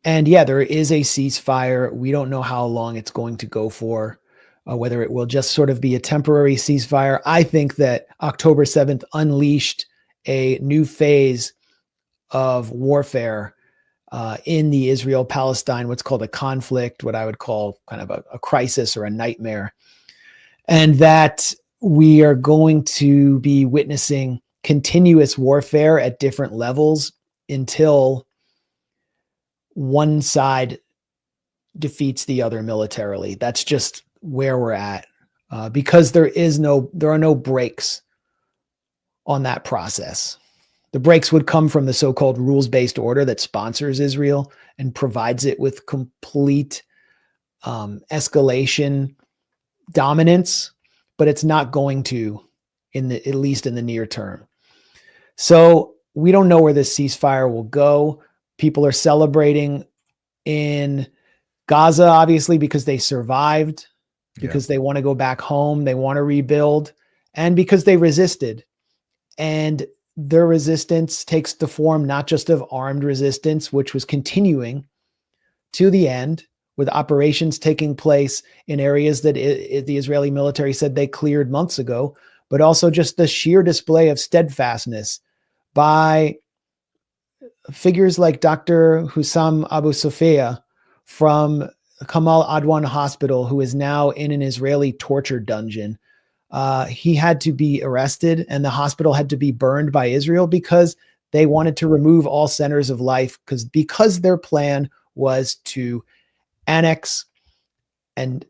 And yeah, there is a ceasefire. We don't know how long it's going to go for, whether it will just sort of be a temporary ceasefire. I think that October 7th unleashed a new phase of warfare in the Israel-Palestine, what's called a conflict, what I would call kind of a crisis or a nightmare. And that we are going to be witnessing continuous warfare at different levels until one side defeats the other militarily. That's just where we're at, because there are no breaks on that process. The breaks would come from the so-called rules-based order that sponsors Israel and provides it with complete escalation dominance, but it's not going to, at least in the near term. So we don't know where this ceasefire will go. People are celebrating in Gaza, obviously, because they survived, because they want to go back home, they want to rebuild, and because they resisted. And their resistance takes the form not just of armed resistance, which was continuing to the end, with operations taking place in areas that the Israeli military said they cleared months ago, but also just the sheer display of steadfastness by figures like Dr. Hussam Abu Sofia from Kamal Adwan Hospital, who is now in an Israeli torture dungeon. He had to be arrested and the hospital had to be burned by Israel because they wanted to remove all centers of life because their plan was to annex and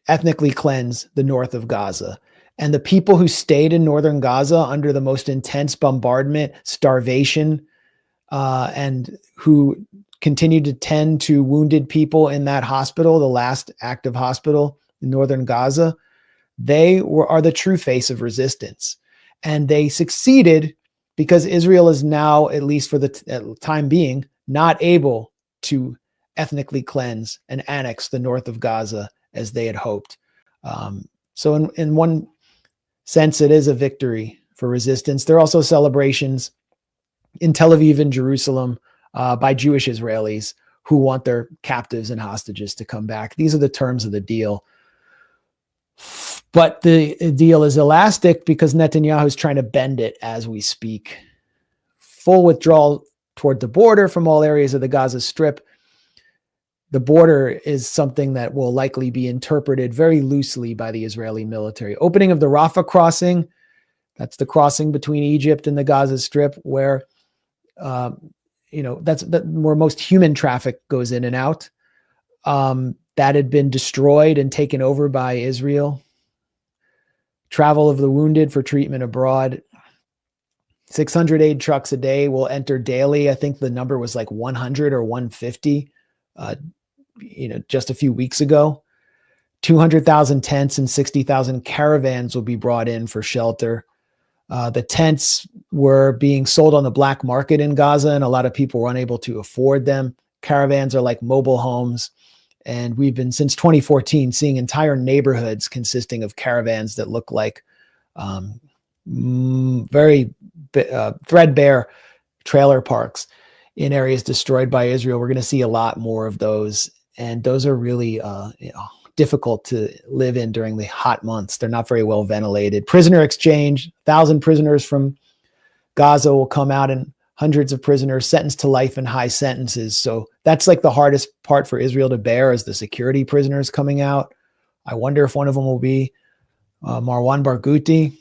ethnically cleanse the north of Gaza. And the people who stayed in northern Gaza under the most intense bombardment, starvation, and who continued to tend to wounded people in that hospital, the last active hospital in northern Gaza, are the true face of resistance. And they succeeded because Israel is now, at least for the time being, not able to ethnically cleanse and annex the north of Gaza as they had hoped. So in one sense, it is a victory for resistance. There are also celebrations in Tel Aviv and Jerusalem by Jewish Israelis who want their captives and hostages to come back. These are the terms of the deal. But the deal is elastic because Netanyahu is trying to bend it as we speak. Full withdrawal toward the border from all areas of the Gaza Strip. The border is something that will likely be interpreted very loosely by the Israeli military. Opening of the Rafah crossing, that's the crossing between Egypt and the Gaza Strip, where that's where most human traffic goes in and out. That had been destroyed and taken over by Israel. Travel of the wounded for treatment abroad. 600 aid trucks a day will enter daily. I think the number was like 100 or 150, just a few weeks ago. 200,000 tents and 60,000 caravans will be brought in for shelter. The tents were being sold on the black market in Gaza, and a lot of people were unable to afford them. Caravans are like mobile homes. And we've been, since 2014, seeing entire neighborhoods consisting of caravans that look like very threadbare trailer parks in areas destroyed by Israel. We're going to see a lot more of those. And those are really difficult to live in during the hot months. They're not very well ventilated. Prisoner exchange, 1,000 prisoners from Gaza will come out, and hundreds of prisoners sentenced to life and high sentences. So that's like the hardest part for Israel to bear, is the security prisoners coming out. I wonder if one of them will be Marwan Barghouti,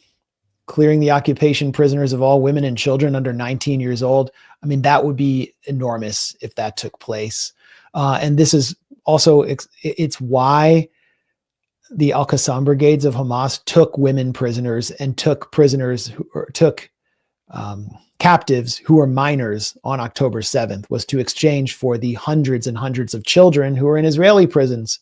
clearing the occupation prisoners of all women and children under 19 years old. I mean, that would be enormous if that took place. And this is also, it's why the Al-Qassam brigades of Hamas took women prisoners and took captives who were minors on October 7th, was to exchange for the hundreds and hundreds of children who are in Israeli prisons.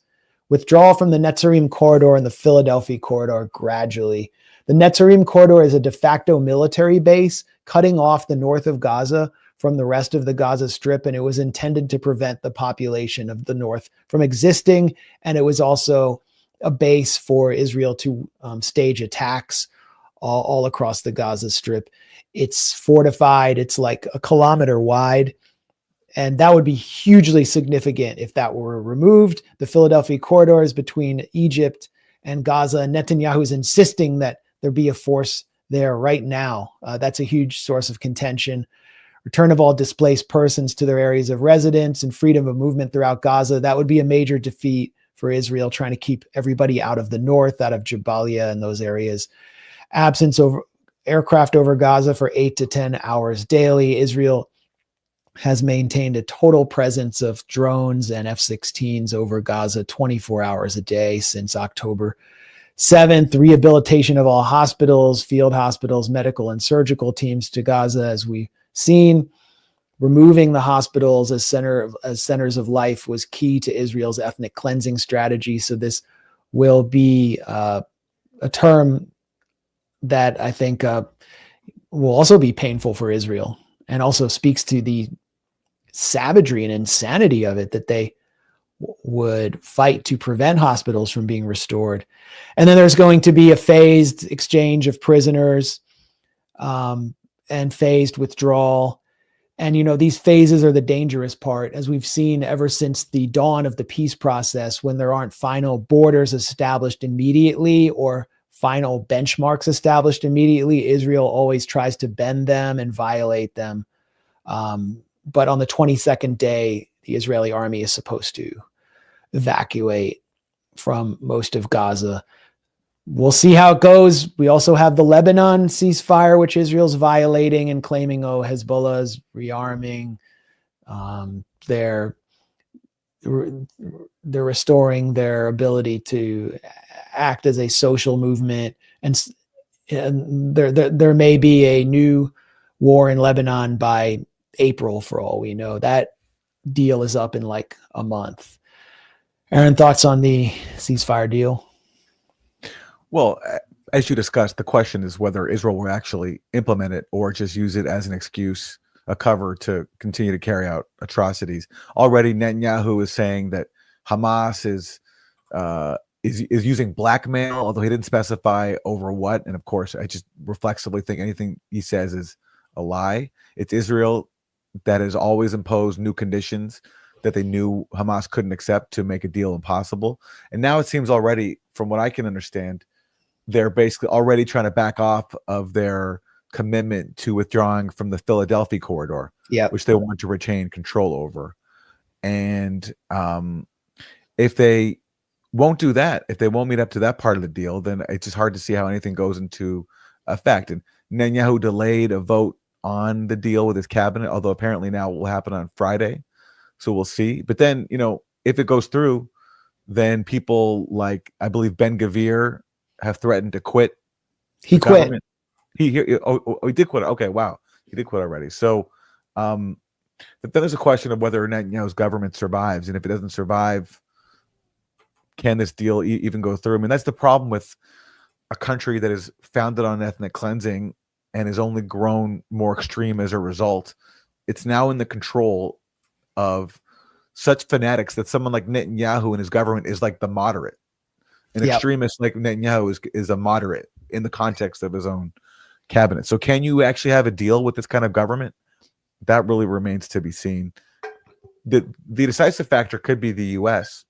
Withdrawal from the Netzarim corridor and the Philadelphia corridor gradually. The Netzarim corridor is a de facto military base cutting off the north of Gaza from the rest of the Gaza Strip, and it was intended to prevent the population of the north from existing, and it was also a base for Israel to stage attacks all across the Gaza Strip. It's fortified. It's like a kilometer wide, And that would be hugely significant if that were removed. The Philadelphia corridors between Egypt and Gaza. Netanyahu is insisting that there be a force there right now. That's a huge source of contention. Return of all displaced persons to their areas of residence and freedom of movement throughout Gaza. That would be a major defeat for Israel, trying to keep everybody out of the north, out of Jabalia and those areas. Absence of aircraft over Gaza for 8 to 10 hours daily. Israel has maintained a total presence of drones and F-16s over Gaza 24 hours a day since October 7th. Rehabilitation of all hospitals, field hospitals, medical and surgical teams to Gaza, as we've seen. Removing the hospitals as centers of life was key to Israel's ethnic cleansing strategy. So this will be a term that I think will also be painful for Israel, and also speaks to the savagery and insanity of it, that they would fight to prevent hospitals from being restored. And then there's going to be a phased exchange of prisoners and phased withdrawal. And, these phases are the dangerous part, as we've seen ever since the dawn of the peace process, when there aren't final borders established immediately or final benchmarks established immediately. Israel always tries to bend them and violate them. But on the 22nd day, the Israeli army is supposed to evacuate from most of Gaza. We'll see how it goes. We also have the Lebanon ceasefire, which Israel's violating and claiming, Hezbollah is rearming. They're restoring their ability to act as a social movement. And there may be a new war in Lebanon by April, for all we know. That deal is up in like a month. Aaron, thoughts on the ceasefire deal? Well, as you discussed, the question is whether Israel will actually implement it or just use it as an excuse, a cover to continue to carry out atrocities. Already, Netanyahu is saying that Hamas is using blackmail, although he didn't specify over what. And of course, I just reflexively think anything he says is a lie. It's Israel that has always imposed new conditions that they knew Hamas couldn't accept to make a deal impossible. And now it seems already, from what I can understand, they're basically already trying to back off of their commitment to withdrawing from the Philadelphia corridor, which they want to retain control over. And if they won't do that, if they won't meet up to that part of the deal, then it's just hard to see how anything goes into effect. And Netanyahu delayed a vote on the deal with his cabinet, although apparently now it will happen on Friday. So we'll see. But then, if it goes through, then people like, I believe, Ben-Gvir have threatened to quit. He quit. Government. He did quit. Okay, wow. He did quit already. So but then there's a question of whether Netanyahu's government survives. And if it doesn't survive, can this deal even go through? I mean, that's the problem with a country that is founded on ethnic cleansing and has only grown more extreme as a result. It's now in the control of such fanatics that someone like Netanyahu and his government is like the moderate. An extremist like Netanyahu is a moderate in the context of his own cabinet. So can you actually have a deal with this kind of government? That really remains to be seen. The decisive factor could be the U.S.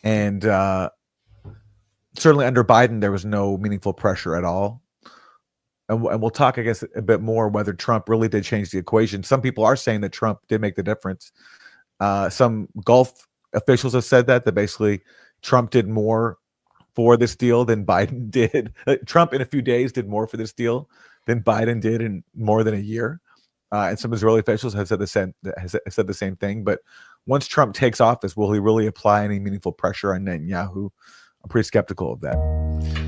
And certainly under Biden, there was no meaningful pressure at all. And we'll talk, I guess, a bit more whether Trump really did change the equation. Some people are saying that Trump did make the difference. Some Gulf officials have said that basically Trump did more for this deal than Biden did. Trump in a few days did more for this deal than Biden did in more than a year. And some Israeli officials have said the same thing. But once Trump takes office, will he really apply any meaningful pressure on Netanyahu? I'm pretty skeptical of that.